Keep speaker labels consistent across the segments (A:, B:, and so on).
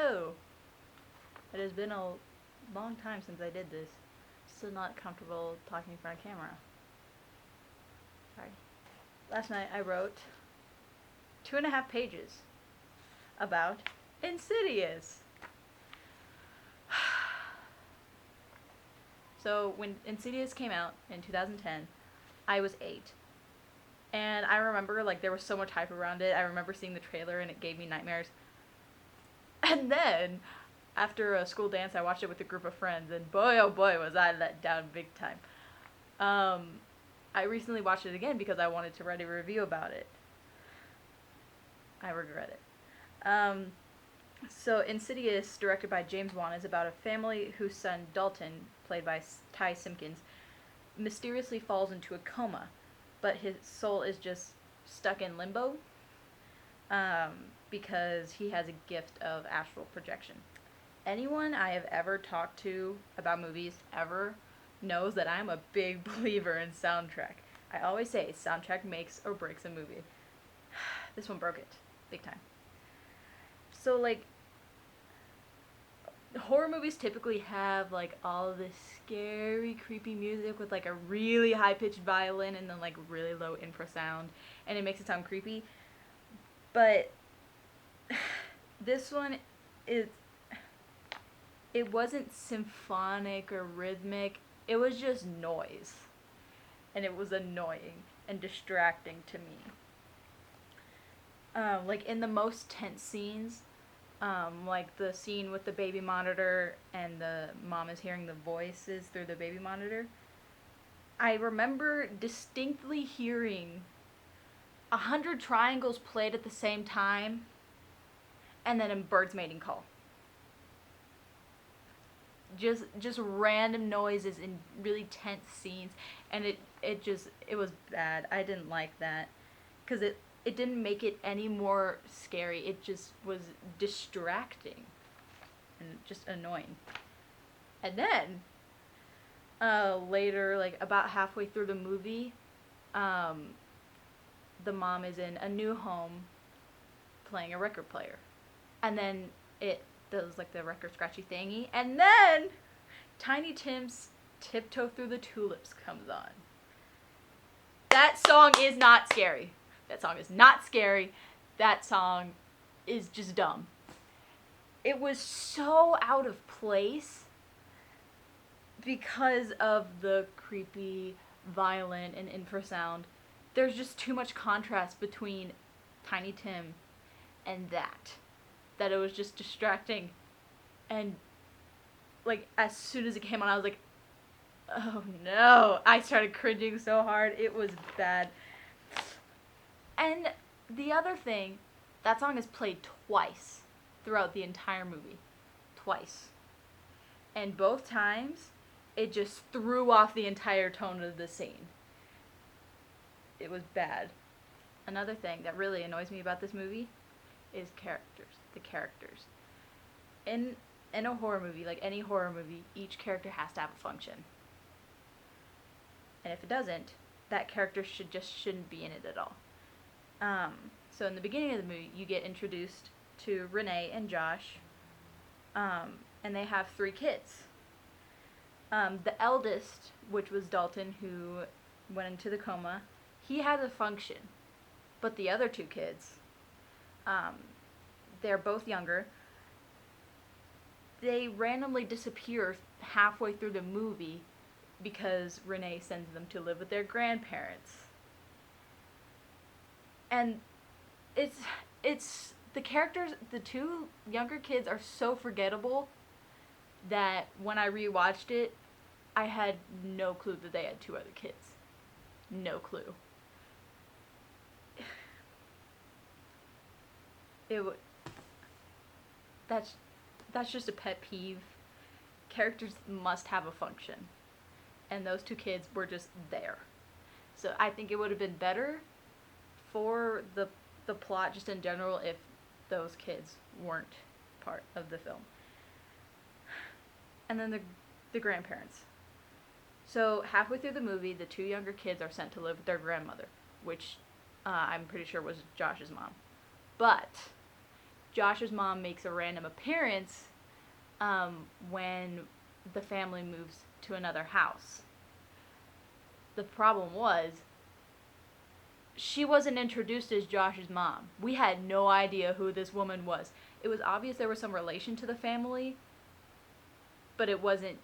A: Hello! It has been a long time since I did this. Still not comfortable talking in front of camera. Sorry. Last night I wrote 2.5 pages about Insidious. So when Insidious came out in 2010, I was 8. And I remember there was so much hype around it. I remember seeing the trailer and it gave me nightmares. And then after a school dance, I watched it with a group of friends, and boy, oh boy, was I let down big time. I recently watched it again because I wanted to write a review about it. I regret it. So Insidious, directed by James Wan, is about a family whose son, Dalton, played by Ty Simpkins, mysteriously falls into a coma, but his soul is just stuck in limbo, because he has a gift of astral projection. Anyone I have ever talked to about movies ever knows that I'm a big believer in soundtrack. I always say soundtrack makes or breaks a movie. This one broke it. Big time. So, horror movies typically have, all this scary, creepy music with, a really high-pitched violin and then, really low infrasound, and it makes it sound creepy. But this one it wasn't symphonic or rhythmic. It was just noise. And it was annoying and distracting to me. In the most tense scenes, the scene with the baby monitor and the mom is hearing the voices through the baby monitor, I remember distinctly hearing 100 triangles played at the same time and then a bird's mating call. Just random noises in really tense scenes, and it was bad. I didn't like that because it didn't make it any more scary. It just was distracting and just annoying. And then later, about halfway through the movie, the mom is in a new home playing a record player, and then it does the record scratchy thingy, and then Tiny Tim's Tiptoe Through the Tulips comes on. That song is not scary. That song is not scary. That song is just dumb. It was so out of place because of the creepy violin and infrasound. There's just too much contrast between Tiny Tim and that it was just distracting. And as soon as it came on, I was like, oh no. I started cringing so hard. It was bad. And the other thing, that song is played twice throughout the entire movie. Twice. And both times, it just threw off the entire tone of the scene. It was bad. Another thing that really annoys me about this movie is characters. The characters. In a horror movie, any horror movie, each character has to have a function. And if it doesn't, that character shouldn't be in it at all. So in the beginning of the movie, you get introduced to Renee and Josh, and they have 3 kids. The eldest, which was Dalton, who went into the coma, he has a function. But the other 2 kids, they're both younger. They randomly disappear halfway through the movie because Renee sends them to live with their grandparents. And it's the characters, the 2 younger kids are so forgettable that when I rewatched it, I had no clue that they had 2 other kids. No clue. That's just a pet peeve. Characters must have a function. And those 2 kids were just there. So I think it would have been better for the plot just in general if those kids weren't part of the film. And then the grandparents. So halfway through the movie, the 2 younger kids are sent to live with their grandmother, which I'm pretty sure was Josh's mom. But Josh's mom makes a random appearance when the family moves to another house. The problem was, she wasn't introduced as Josh's mom. We had no idea who this woman was. It was obvious there was some relation to the family, but it wasn't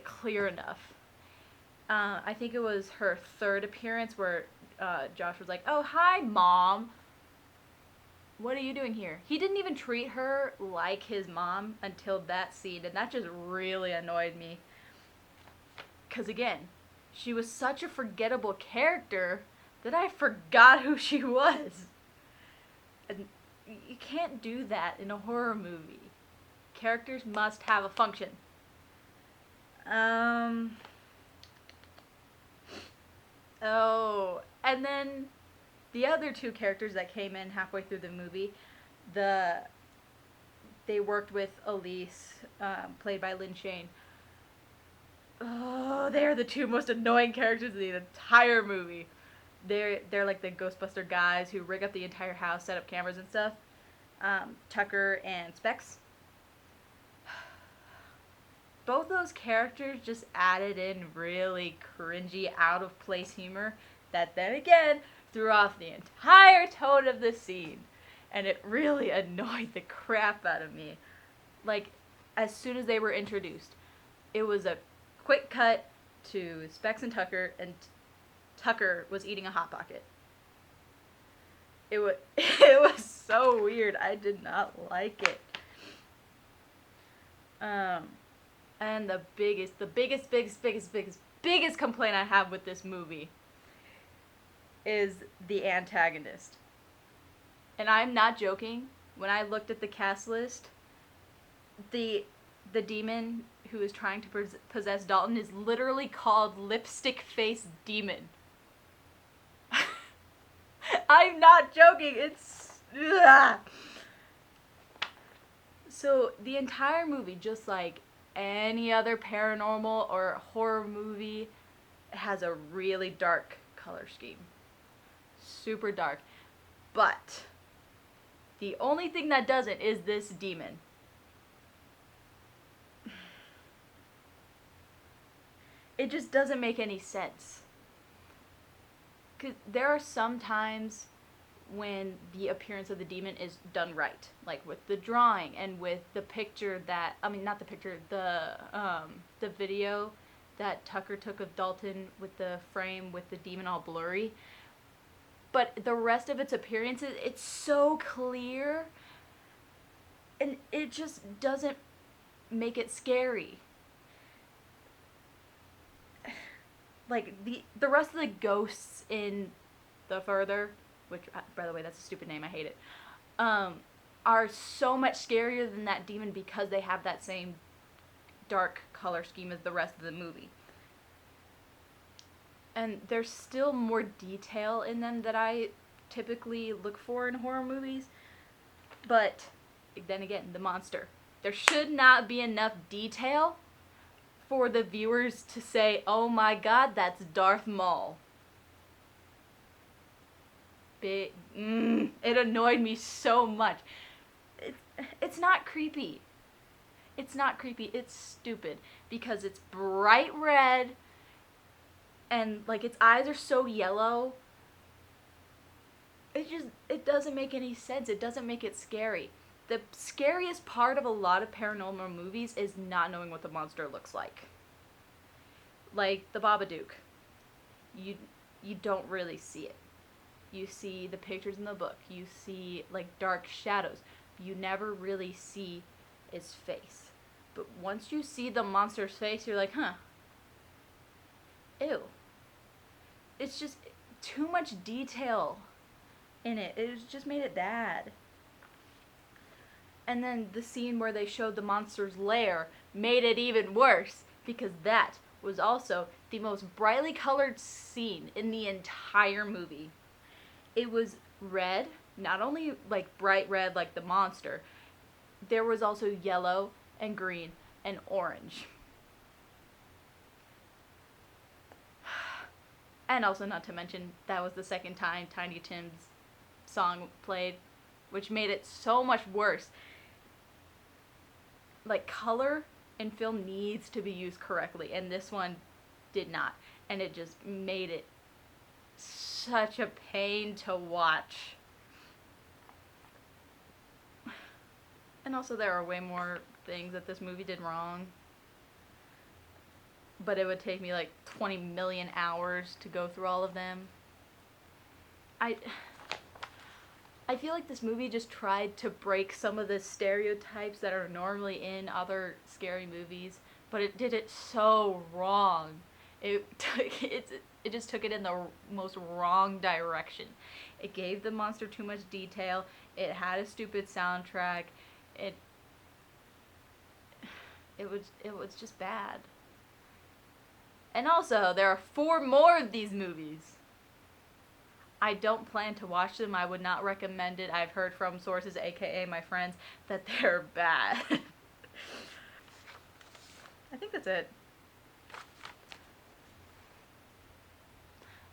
A: clear enough. I think it was her third appearance where Josh was like, "Oh, hi, Mom. What are you doing here?" He didn't even treat her like his mom until that scene, and that just really annoyed me. Because again, she was such a forgettable character that I forgot who she was. And you can't do that in a horror movie. Characters must have a function. Oh, and then the other two characters that came in halfway through the movie, they worked with Elise, played by Lynn Shane. Oh, they're the two most annoying characters in the entire movie. They're like the Ghostbuster guys who rig up the entire house, set up cameras and stuff. Tucker and Specs. Both those characters just added in really cringy, out of place humor that then again threw off the entire tone of the scene. And it really annoyed the crap out of me. Like, as soon as they were introduced, it was a quick cut to Specs and Tucker, and Tucker was eating a Hot Pocket. It was so weird. I did not like it. And the biggest complaint I have with this movie is the antagonist. And I'm not joking. When I looked at the cast list, the demon who is trying to possess Dalton is literally called Lipstick Face Demon. I'm not joking. It's... Ugh. So the entire movie, just like any other paranormal or horror movie, has a really dark color scheme. Super dark. But the only thing that doesn't is this demon. It just doesn't make any sense. 'Cause there are some times when the appearance of the demon is done right, like with the drawing and with the picture that, I mean, not the picture, the video that Tucker took of Dalton with the frame with the demon all blurry. But the rest of its appearances, it's so clear, and it just doesn't make it scary. Like, the rest of the ghosts in The Further, which, by the way, that's a stupid name, I hate it, are so much scarier than that demon because they have that same dark color scheme as the rest of the movie. And there's still more detail in them that I typically look for in horror movies, but then again, the monster. There should not be enough detail for the viewers to say, "Oh my god, that's Darth Maul." It annoyed me so much. It's not creepy. It's not creepy. It's stupid because it's bright red and like its eyes are so yellow. It doesn't make any sense. It doesn't make it scary. The scariest part of a lot of paranormal movies is not knowing what the monster looks like. Like the Babadook. You don't really see it. You see the pictures in the book. You see like dark shadows. You never really see its face. But once you see the monster's face, you're like, huh. Ew. It's just too much detail in it. It just made it bad. And then the scene where they showed the monster's lair made it even worse because that was also the most brightly colored scene in the entire movie. It was red, not only like bright red like the monster, there was also yellow and green and orange. And also, not to mention, that was the second time Tiny Tim's song played. which made it so much worse. Like, color in film needs to be used correctly, and this one did not. And it just made it such a pain to watch. And also, there are way more things that this movie did wrong. But it would take me like 20 million hours to go through all of them. I feel like this movie just tried to break some of the stereotypes that are normally in other scary movies, but it did it so wrong. It just took it in the most wrong direction. It gave the monster too much detail. It had a stupid soundtrack. It was just bad. And also, there are 4 more of these movies. I don't plan to watch them. I would not recommend it. I've heard from sources, aka my friends, that they're bad. I think that's it.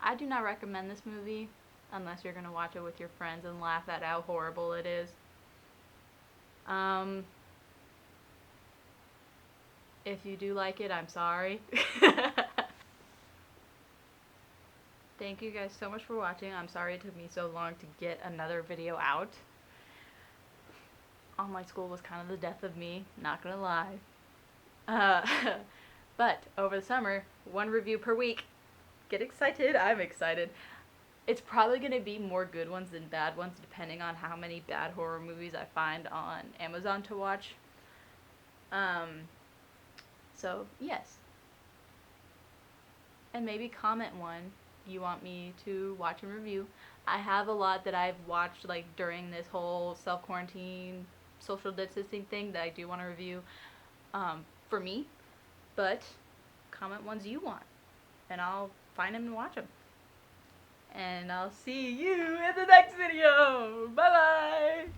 A: I do not recommend this movie unless you're going to watch it with your friends and laugh at how horrible it is. If you do like it, I'm sorry. Thank you guys so much for watching. I'm sorry it took me so long to get another video out. Online school was kind of the death of me, not gonna lie. But over the summer, 1 review per week. Get excited, I'm excited. It's probably gonna be more good ones than bad ones, depending on how many bad horror movies I find on Amazon to watch. So, yes. And maybe comment one you want me to watch and review. I have a lot that I've watched like during this whole self-quarantine, social distancing thing that I do want to review for me. But comment ones you want, and I'll find them and watch them. And I'll see you in the next video. Bye bye!